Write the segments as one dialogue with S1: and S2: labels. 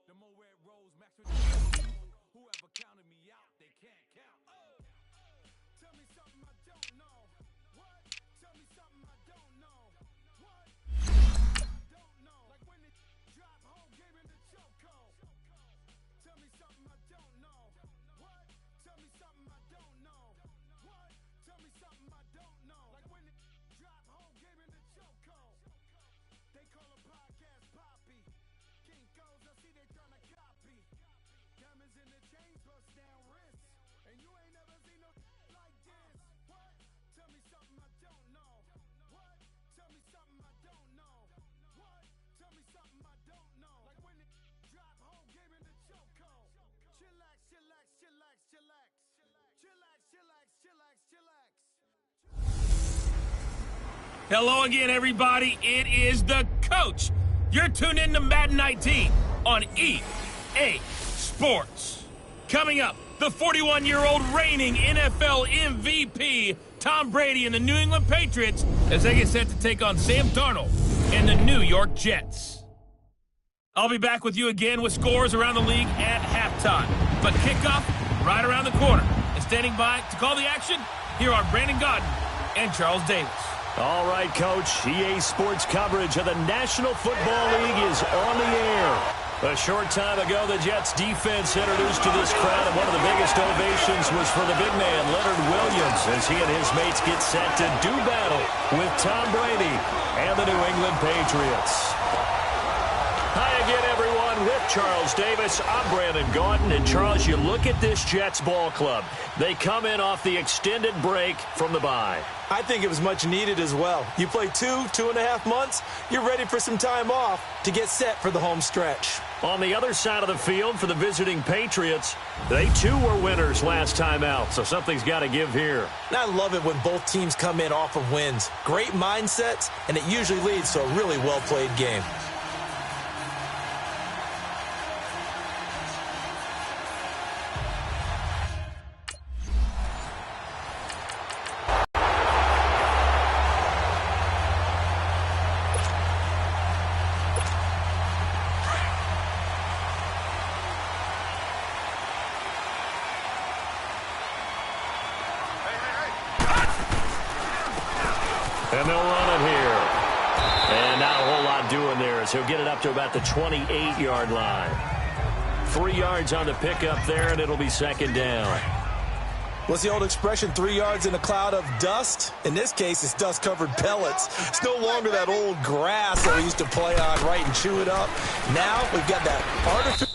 S1: The more red rose, max with the whoever counted me out, they can't count. Tell me something I don't know. What? Tell me something I don't know. What? I don't know. Like when it drop home, game in the chokehold. Tell me something I don't know. What? Tell me something I don't know. What? Tell me something I don't know. Like when it drop home, game in the chokehold. They call a podcast Poppy. King goes, I see they tryna copy. Diamonds in the chains, bust down wrists. And you ain't never seen no like this. What? Tell me something I don't know. What? Tell me something I don't know. What? Tell me something I don't know. Like when it drop home, game in the chokehold. Chillax, chillax, chillax, chillax. Chillax, chillax, chillax, chillax.
S2: Hello again, everybody. It is the coach. You're tuned in to Madden 19 on EA Sports. Coming up, the 41-year-old reigning NFL MVP, Tom Brady and the New England Patriots, as they get set to take on Sam Darnold and the New York Jets. I'll be back with you again with scores around the league at halftime. But kickoff right around the corner. And standing by to call the action, here are Brandon Godden and Charles Davis.
S3: All right, Coach. EA Sports coverage of the National Football League is on the air. A short time ago, the Jets defense introduced to this crowd, and one of the biggest ovations was for the big man, Leonard Williams, as he and his mates get set to do battle with Tom Brady and the New England Patriots. Hi again, everyone, with Charles Davis. I'm Brandon Gaudin, and Charles, you look at this Jets ball club. They come in off the extended break from the bye.
S4: I think it was much needed as well. You play 2.5 months, you're ready for some time off to get set for the home stretch.
S3: On the other side of the field for the visiting Patriots, they too were winners last time out, so something's got to give here.
S4: And I love it when both teams come in off of wins. Great mindsets, and it usually leads to a really well-played game.
S3: And they'll run it here. And not a whole lot doing there as he'll get it up to about the 28-yard line. 3 yards on the pickup there, and it'll be second down.
S4: What's the old expression, 3 yards in a cloud of dust? In this case, it's dust-covered pellets. It's no longer that old grass that we used to play on, right, and chew it up. Now we've got that artificial...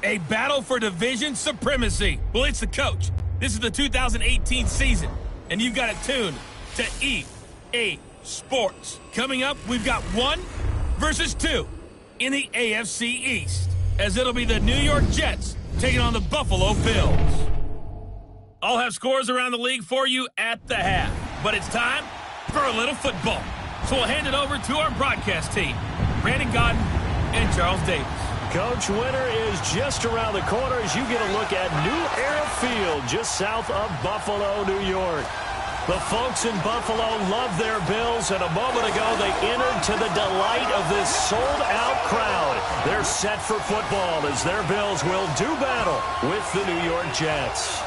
S2: A battle for division supremacy. Well, it's the coach. This is the 2018 season, and you've got it tuned to EA Sports. Coming up, we've got 1 versus 2 in the AFC East, as it'll be the New York Jets taking on the Buffalo Bills. I'll have scores around the league for you at the half, but it's time for a little football. So we'll hand it over to our broadcast team, Brandon Godden and Charles Davis.
S3: Coach, winter is just around the corner as you get a look at New Era Field just south of Buffalo, New York. The folks in Buffalo love their Bills, and a moment ago they entered to the delight of this sold-out crowd. They're set for football as their Bills will do battle with the New York Jets.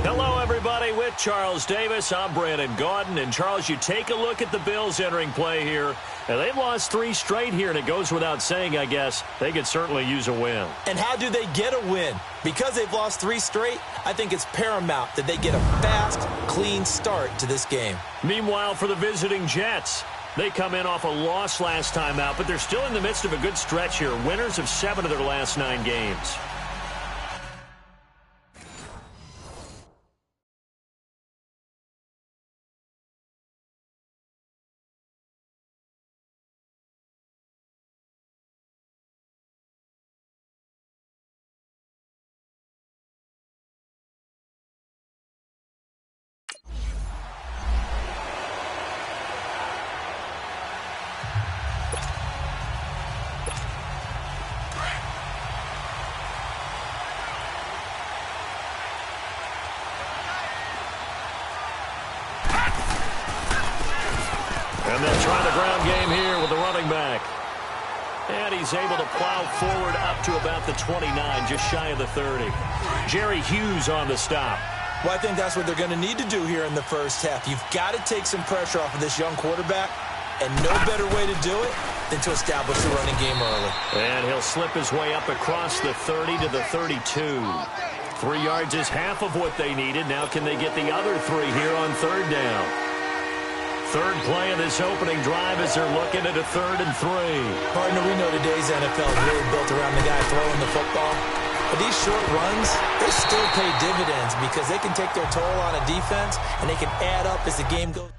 S3: Hello, everybody. With Charles Davis, I'm Brandon Gaudin. And, Charles, you take a look at the Bills entering play here. And they've lost 3 straight here, and it goes without saying, I guess, they could certainly use a win.
S4: And how do they get a win? Because they've lost 3 straight, I think it's paramount that they get a fast, clean start to this game.
S3: Meanwhile, for the visiting Jets, they come in off a loss last time out, but they're still in the midst of a good stretch here. Winners of 7 of their last 9 games. And they'll try the ground game here with the running back. And he's able to plow forward up to about the 29, just shy of the 30. Jerry Hughes on the stop.
S4: Well, I think that's what they're going to need to do here in the first half. You've got to take some pressure off of this young quarterback, and no better way to do it than to establish the running game early.
S3: And he'll slip his way up across the 30 to the 32. 3 yards is half of what they needed. Now can they get the other 3 here on 3rd down? Third play of this opening drive as they're looking at a 3rd and 3.
S4: Partner, we know today's NFL is really built around the guy throwing the football. But these short runs, they still pay dividends because they can take their toll on a defense and they can add up as the game goes.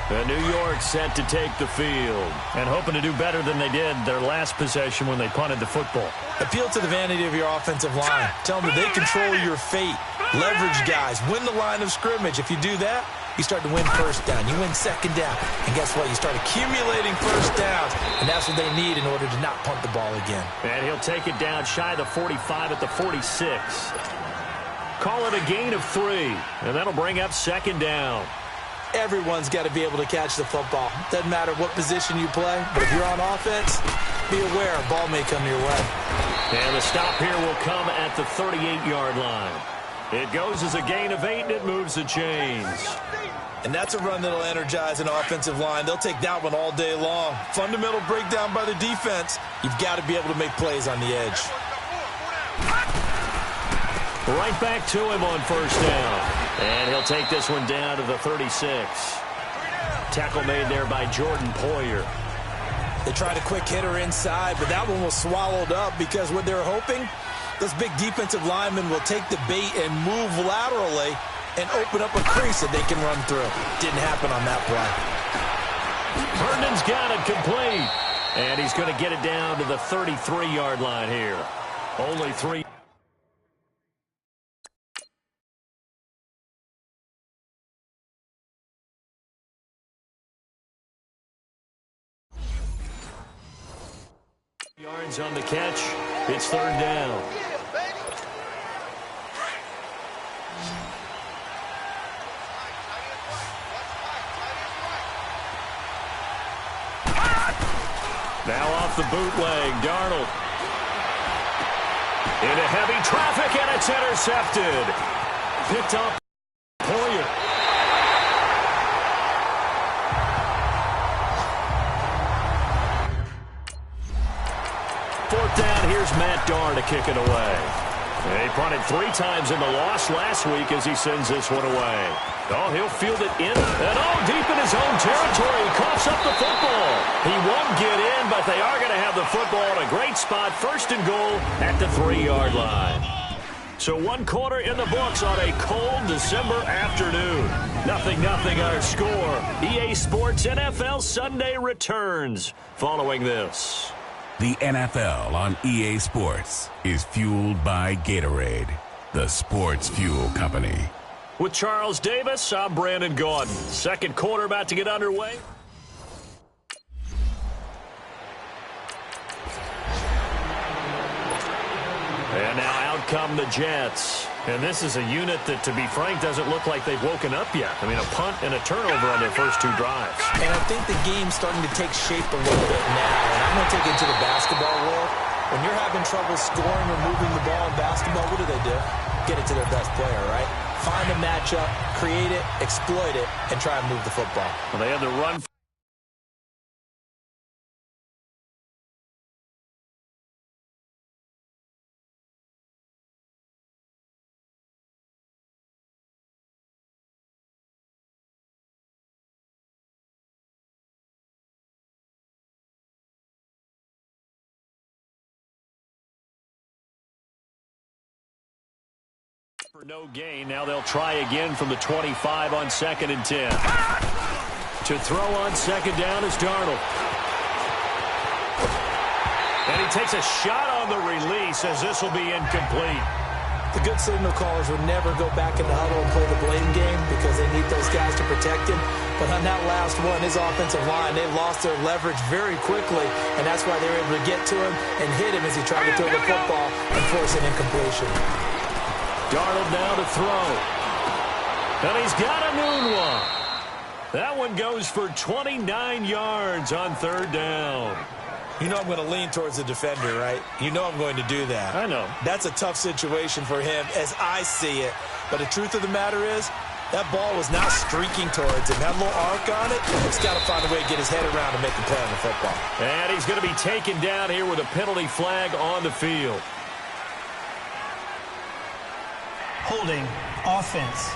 S3: And New York set to take the field and hoping to do better than they did their last possession when they punted the football.
S4: Appeal to the vanity of your offensive line. Tell them that they control your fate. Leverage guys. Win the line of scrimmage. If you do that, you start to win first down. You win second down. And guess what? You start accumulating first downs. And that's what they need in order to not punt the ball again.
S3: And he'll take it down shy of the 45 at the 46. Call it a gain of 3. And that'll bring up 2nd down.
S4: Everyone's got to be able to catch the football. Doesn't matter what position you play, but if you're on offense, be aware a ball may come your way.
S3: And the stop here will come at the 38-yard line. It goes as a gain of 8, and it moves the chains.
S4: And that's a run that'll energize an offensive line. They'll take that one all day long. Fundamental breakdown by the defense. You've got to be able to make plays on the edge.
S3: Right back to him on 1st down. And he'll take this one down to the 36. Tackle made there by Jordan Poyer.
S4: They tried a quick hitter inside, but that one was swallowed up because what they're hoping, those big defensive linemen will take the bait and move laterally and open up a crease that they can run through. Didn't happen on that play.
S3: Herndon's got it complete. And he's going to get it down to the 33-yard line here. Only 3. yards on the catch. It's third down. Now off the bootleg, Darnold. Into heavy traffic, and it's intercepted. Picked up Poyer. Fourth down, here's Matt Darr to kick it away. He punted 3 times in the loss last week as he sends this one away. Oh, he'll field it in, and deep in his own territory. He coughs up the football. He won't get in, but they are going to have the football in a great spot, first and goal at the 3-yard line. So 1 quarter in the books on a cold December afternoon. 0-0 our score. EA Sports NFL Sunday returns following this.
S5: The NFL on EA Sports is fueled by Gatorade, the sports fuel company.
S3: With Charles Davis, I'm Brandon Gaudin. Second quarter about to get underway. And now out come the Jets. And this is a unit that, to be frank, doesn't look like they've woken up yet. I mean, a punt and a turnover on their first 2 drives.
S4: And I think the game's starting to take shape a little bit now. And I'm going to take it to the basketball world. When you're having trouble scoring or moving the ball in basketball, what do? Get it to their best player, right? Find a matchup, create it, exploit it, and try and move the football.
S3: Well, they had the run. For no gain. Now they'll try again from the 25 on 2nd and 10. To throw on 2nd down is Darnold. And he takes a shot on the release as this will be incomplete.
S4: The good signal callers will never go back in the huddle and play the blame game because they need those guys to protect him. But on that last one, his offensive line, they lost their leverage very quickly, and that's why they were able to get to him and hit him as he tried to throw the football and force an incompletion.
S3: Darnold now to throw. And he's got a noon one. That one goes for 29 yards on 3rd down.
S4: You know I'm going to lean towards the defender, right? You know I'm going to do that.
S3: I know.
S4: That's a tough situation for him as I see it. But the truth of the matter is, that ball was not streaking towards him. That little arc on it, he's got to find a way to get his head around and make a play on the football.
S3: And he's going to be taken down here with a penalty flag on the field.
S6: Holding offense.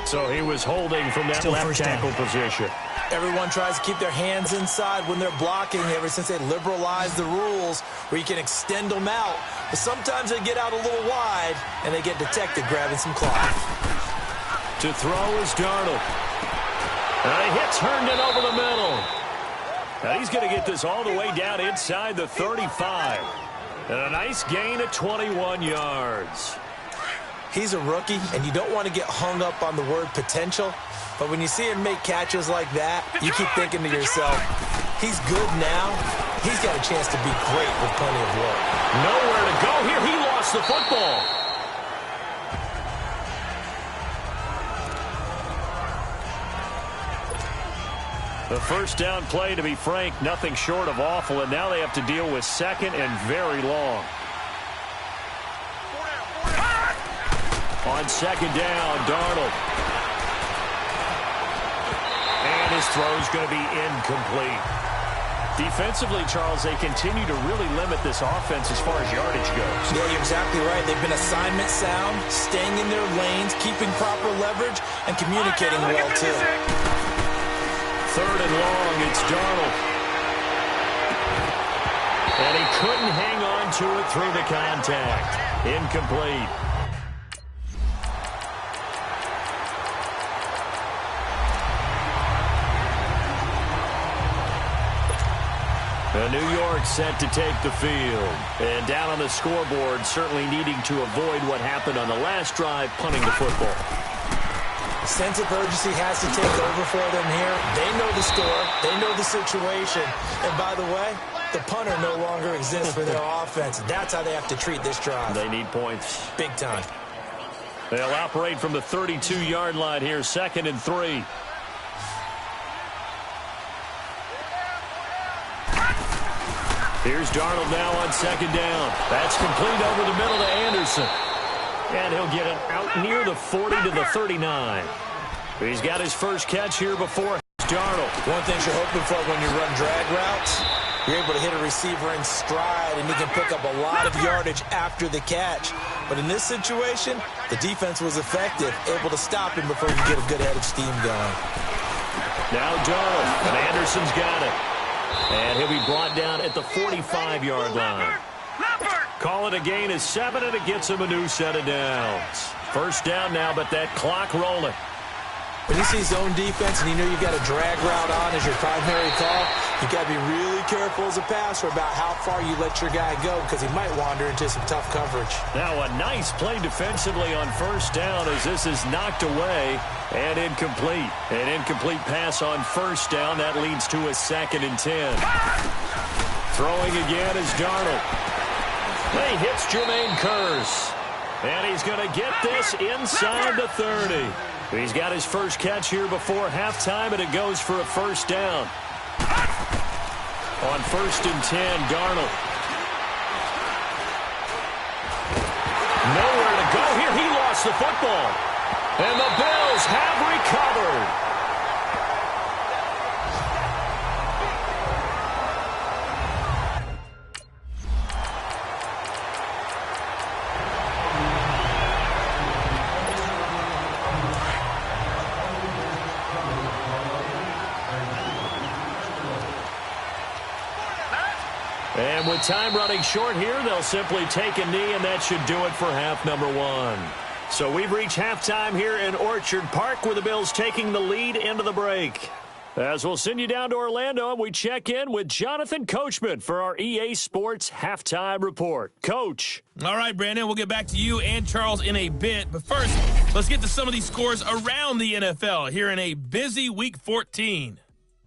S3: So he was holding from that left tackle position.
S4: Everyone tries to keep their hands inside when they're blocking ever since they liberalized the rules where you can extend them out. But sometimes they get out a little wide and they get detected grabbing some cloth.
S3: To throw is Darnold. And he hits Herndon over the middle. Now he's going to get this all the way down inside the 35. And a nice gain of 21 yards.
S4: He's a rookie, and you don't want to get hung up on the word potential. But when you see him make catches like that, you keep thinking to yourself, he's good now. He's got a chance to be great with plenty of work.
S3: Nowhere to go here. He lost the football. The first down play, to be frank, nothing short of awful, and now they have to deal with 2nd and very long. On 2nd down, Darnold. And his throw's going to be incomplete. Defensively, Charles, they continue to really limit this offense as far as yardage goes.
S4: Yeah, you're exactly right. They've been assignment sound, staying in their lanes, keeping proper leverage, and communicating well, too.
S3: 3rd and long, it's Darnold. And he couldn't hang on to it through the contact. Incomplete. New York set to take the field. And down on the scoreboard, certainly needing to avoid what happened on the last drive, punting the football.
S4: sense of urgency has to take over for them here. They know the score. They know the situation. And by the way, the punter no longer exists for their offense. That's how they have to treat this drive.
S3: They need points.
S4: Big time.
S3: They'll operate from the 32-yard line here, 2nd and 3. Here's Darnold now on 2nd down. That's complete over the middle to Anderson. And he'll get it out near the 40 to the 39. He's got his first catch here before Darnold.
S4: One thing you're hoping for when you run drag routes, you're able to hit a receiver in stride, and he can pick up a lot of yardage after the catch. But in this situation, the defense was effective, able to stop him before he could get a good head of steam going.
S3: Now Darnold, and Anderson's got it. And he'll be brought down at the 45-yard line. Call it a gain of 7, and it gets him a new set of downs. First down now, but that clock rolling.
S4: When you see zone defense and you know you've got a drag route on as your primary call, you've got to be really careful as a passer about how far you let your guy go because he might wander into some tough coverage.
S3: Now a nice play defensively on first down as this is knocked away and incomplete. An incomplete pass on first down. That leads to a 2nd and 10. Throwing again is Darnold. He hits Jermaine Kearse. And he's going to get this inside the 30. He's got his first catch here before halftime, and it goes for a first down. On 1st and 10, Darnold. Nowhere to go here. He lost the football. And the Bills have recovered. And with time running short here, they'll simply take a knee, and that should do it for half number 1. So we've reached halftime here in Orchard Park with the Bills taking the lead into the break. As we'll send you down to Orlando, and we check in with Jonathan Coachman for our EA Sports Halftime Report. Coach.
S2: All right, Brandon, we'll get back to you and Charles in a bit. But first, let's get to some of these scores around the NFL here in a busy Week 14.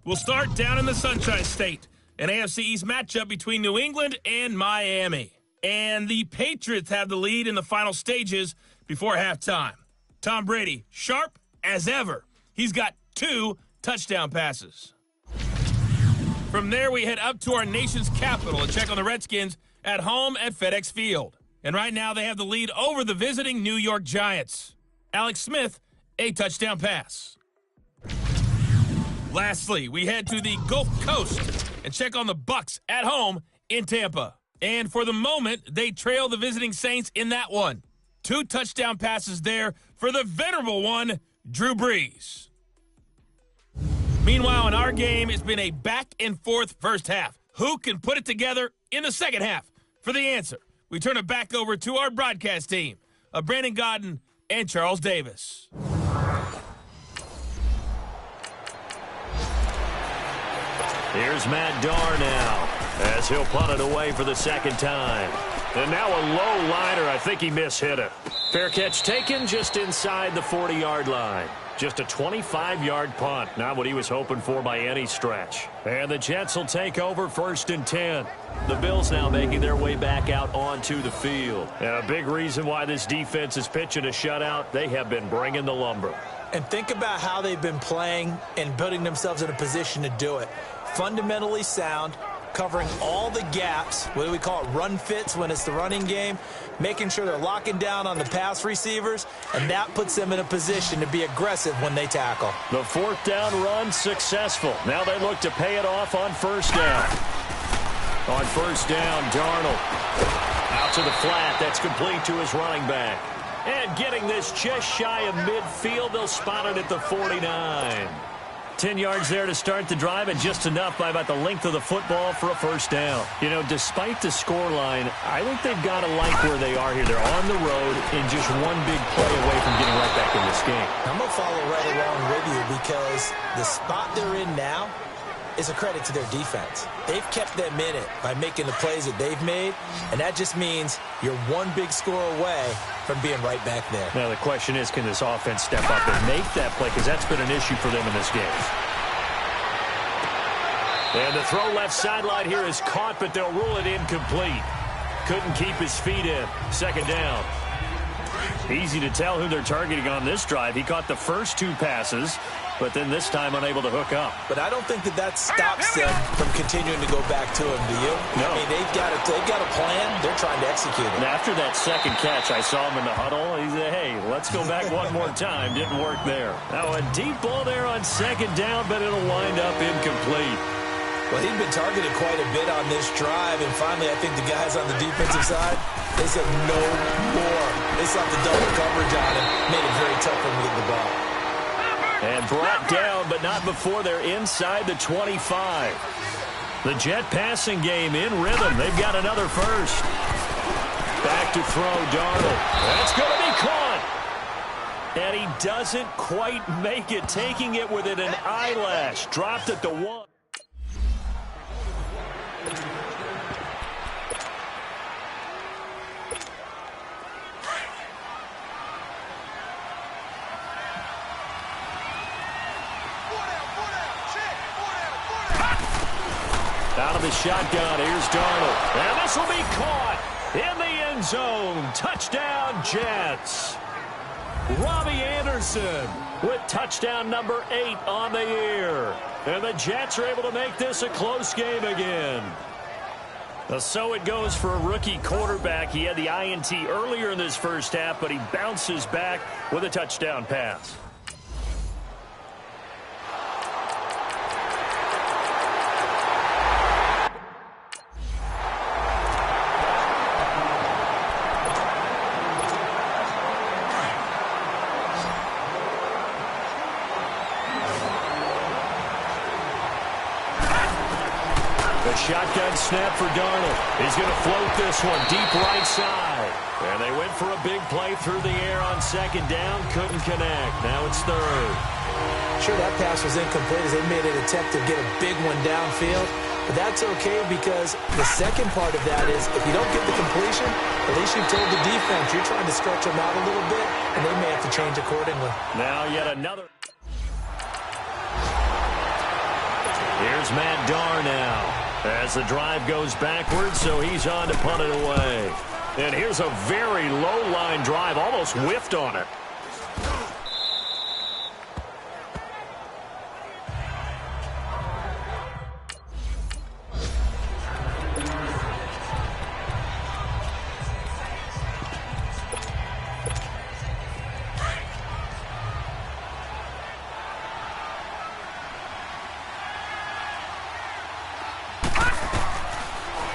S2: We'll start down in the Sunshine State. An AFC East matchup between New England and Miami. And the Patriots have the lead in the final stages before halftime. Tom Brady, sharp as ever. He's got 2 touchdown passes. From there, we head up to our nation's capital and check on the Redskins at home at FedEx Field. And right now, they have the lead over the visiting New York Giants. Alex Smith, a touchdown pass. Lastly, we head to the Gulf Coast and check on the Bucs at home in Tampa. And for the moment, they trail the visiting Saints in that one. 2 touchdown passes there for the venerable one, Drew Brees. Meanwhile, in our game, it's been a back-and-forth first half. Who can put it together in the second half? For the answer, we turn it back over to our broadcast team of Brandon Godden and Charles Davis.
S3: Here's Matt Darr now as he'll punt it away for the second time. And now a low liner. I think he mishit it. Fair catch taken just inside the 40-yard line. Just a 25-yard punt. Not what he was hoping for by any stretch. And the Jets will take over 1st and 10. The Bills now making their way back out onto the field. And a big reason why this defense is pitching a shutout, they have been bringing the lumber.
S4: And think about how they've been playing and putting themselves in a position to do it. Fundamentally sound, covering all the gaps, what do we call it, run fits when it's the running game, making sure they're locking down on the pass receivers, and that puts them in a position to be aggressive when they tackle.
S3: The 4th down run successful. Now they look to pay it off on 1st down. On 1st down, Darnold out to the flat. That's complete to his running back. And getting this just shy of midfield, they'll spot it at the 49. 10 yards there to start the drive, and just enough by about the length of the football for a 1st down. You know, despite the scoreline, I think they've got to like where they are here. They're on the road and just one big play away from getting right back in this game.
S4: I'm going to follow right along with you because the spot they're in now, is a credit to their defense. They've kept them in it by making the plays that they've made, and that just means you're one big score away from being right back there.
S3: Now the question is, can this offense step up and make that play? Because that's been an issue for them in this game. And the throw left sideline here is caught, but they'll rule it incomplete. Couldn't keep his feet in. Second down. Easy to tell who they're targeting on this drive. He caught the first 2 passes, but then this time unable to hook up.
S4: But I don't think that stops them from continuing to go back to him, do you?
S3: No.
S4: I mean, they've got a plan. They're trying to execute it.
S3: And after that second catch, I saw him in the huddle. He said, hey, let's go back one more time. Didn't work there. Now a deep ball there on second down, but it'll wind up incomplete.
S4: Well, he'd been targeted quite a bit on this drive, and finally I think the guys on the defensive side, they said no more. They slapped the double coverage on him, made it very tough for him to get the ball.
S3: And brought down, but not before they're inside the 25. The Jet passing game in rhythm. They've got another first. Back to throw, Darnold. That's going to be caught. And he doesn't quite make it, taking it within an eyelash. Dropped at the 1. Out of the shotgun, here's Darnold. And this will be caught in the end zone. Touchdown, Jets. Robbie Anderson with touchdown number 8 on the year. And the Jets are able to make this a close game again. So it goes for a rookie quarterback. He had the INT earlier in this first half, but he bounces back with a touchdown pass. Shotgun snap for Darnold. He's going to float this one deep right side. And they went for a big play through the air on second down. Couldn't connect. Now it's third.
S4: Sure, that pass was incomplete as they made an attempt to get a big one downfield. But that's okay because the second part of that is if you don't get the completion, at least you've told the defense you're trying to stretch them out a little bit, and they may have to change accordingly.
S3: Now yet another. Here's Matt Darr now. As the drive goes backwards, so he's on to punt it away. And here's a very low-line drive, almost whiffed on it.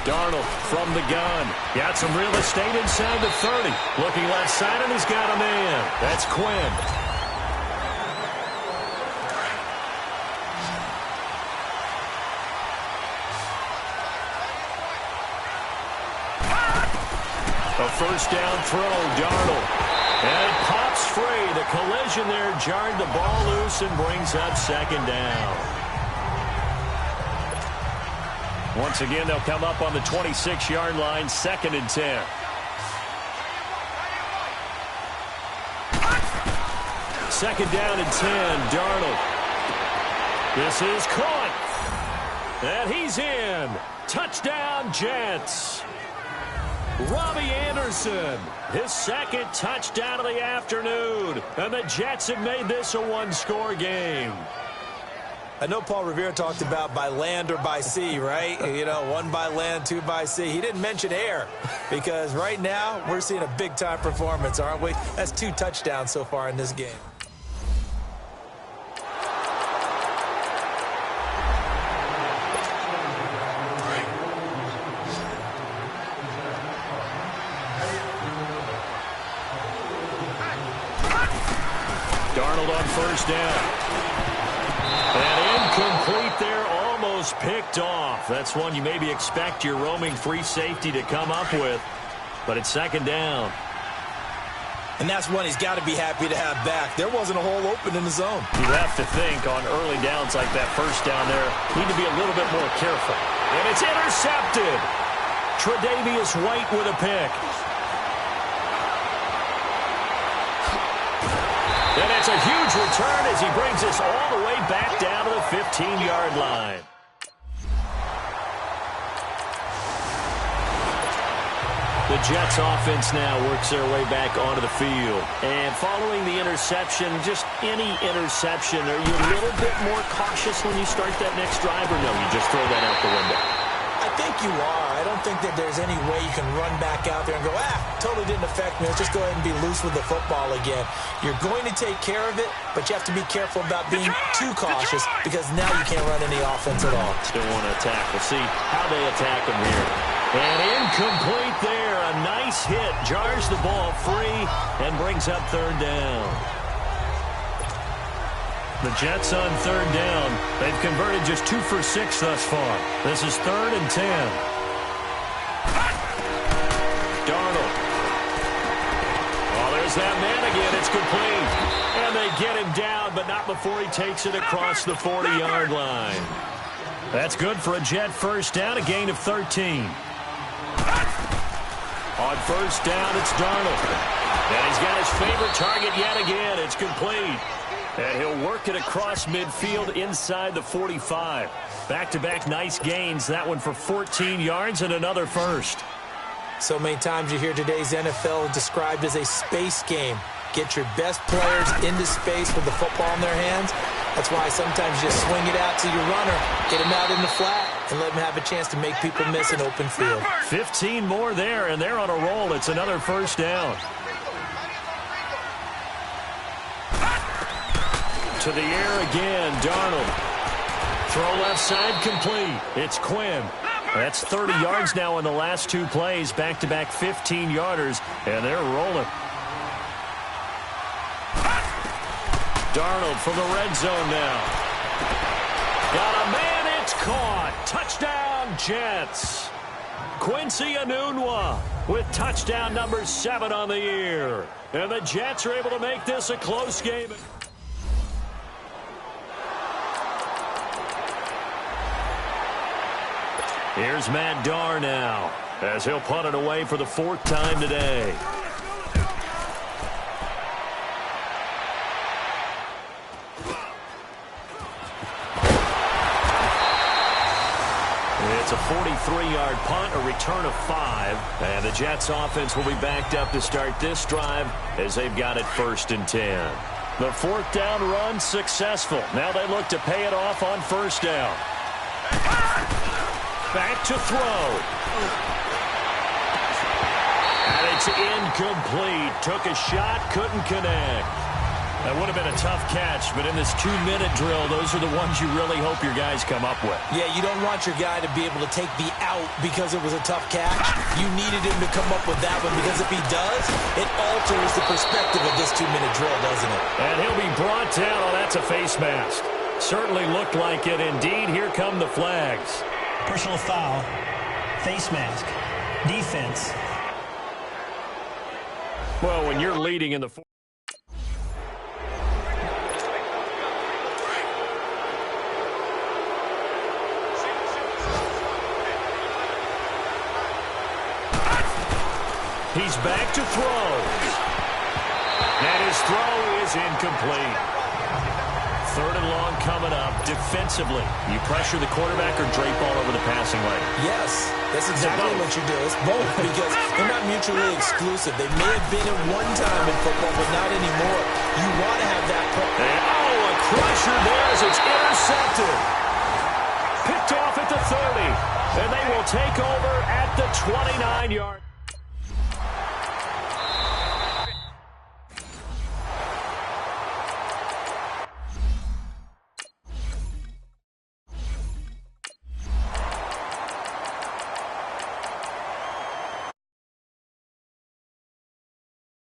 S3: Darnold from the gun. Got some real estate inside the 30. Looking left side, and he's got a man. That's Quinn. A first down throw, Darnold. And it pops free. The collision there jarred the ball loose and brings up second down. Once again, they'll come up on the 26-yard line, 2nd and 10. Second down and 10, Darnold. This is caught. And he's in. Touchdown, Jets. Robbie Anderson, his second touchdown of the afternoon. And the Jets have made this a one-score game.
S4: I know Paul Revere talked about by land or by sea, right? You know, 1 by land, 2 by sea. He didn't mention air because right now we're seeing a big-time performance, aren't we? That's 2 touchdowns so far in this game.
S3: Darnold on first down. And incomplete there, almost picked off. That's one you maybe expect your roaming free safety to come up with. But it's second down.
S4: And that's one he's got to be happy to have back. There wasn't a hole open in the zone.
S3: You have to think on early downs like that first down there, need to be a little bit more careful. And it's intercepted. Tre'Davious White with a pick. And it's a huge return as he brings us all the way back down to the 15-yard line. The Jets offense now works their way back onto the field. And following the interception, just any interception, are you a little bit more cautious when you start that next drive, or no, you just throw that out the window?
S4: I think you are. I don't think that there's any way you can run back out there and go, totally didn't affect me. Let's just go ahead and be loose with the football again. You're going to take care of it, but you have to be careful about being too cautious because now you can't run any offense at all.
S3: Still want to attack. We'll see how they attack him here. And incomplete there. A nice hit. Jars the ball free and brings up third down. The Jets on third down. They've converted just 2 for 6 thus far. This is 3rd and 10. Darnold. Oh, there's that man again. It's complete. And they get him down, but not before he takes it across the 40-yard line. That's good for a Jet first down, a gain of 13. On first down, it's Darnold. And he's got his favorite target yet again. It's complete. And he'll work it across midfield inside the 45. Back-to-back nice gains. That one for 14 yards and another first.
S4: So many times you hear today's NFL described as a space game. Get your best players into space with the football in their hands. That's why sometimes you just swing it out to your runner, get him out in the flat, and let him have a chance to make people miss an open field.
S3: 15 more there, and they're on a roll. It's another first down. To the air again, Darnold. Throw left side complete. It's Quinn. That's 30 yards now in the last 2 plays. Back-to-back 15-yarders, and they're rolling. Darnold from the red zone now. Got a man, it's caught. Touchdown, Jets. Quincy Enunwa with touchdown number 7 on the year. And the Jets are able to make this a close game. Here's Matt Darr now as he'll punt it away for the 4th time today. It's a 43-yard punt, a return of 5. And the Jets offense will be backed up to start this drive as they've got it 1st and 10. The 4th down run successful. Now they look to pay it off on 1st down. Back to throw. And it's incomplete. Took a shot, couldn't connect. That would have been a tough catch, but in this 2-minute drill, those are the ones you really hope your guys come up with.
S4: Yeah, you don't want your guy to be able to take the out because it was a tough catch. You needed him to come up with that one because if he does, it alters the perspective of this 2-minute drill, doesn't it?
S3: And he'll be brought down. Oh, that's a face mask. Certainly looked like it. Indeed, here come the flags.
S6: Personal foul, face mask, defense.
S3: Well, when you're leading in the fourth. He's back to throw. And his throw is incomplete. 3rd and long coming up. Defensively, you pressure the quarterback or drape all over the passing lane?
S4: Yes, that's exactly what you do. It's both because they're not mutually exclusive. They may have been at one time in football, but not anymore. You want to have that.
S3: And, a crusher there as it's intercepted. Picked off at the 30. And they will take over at the 29-yard.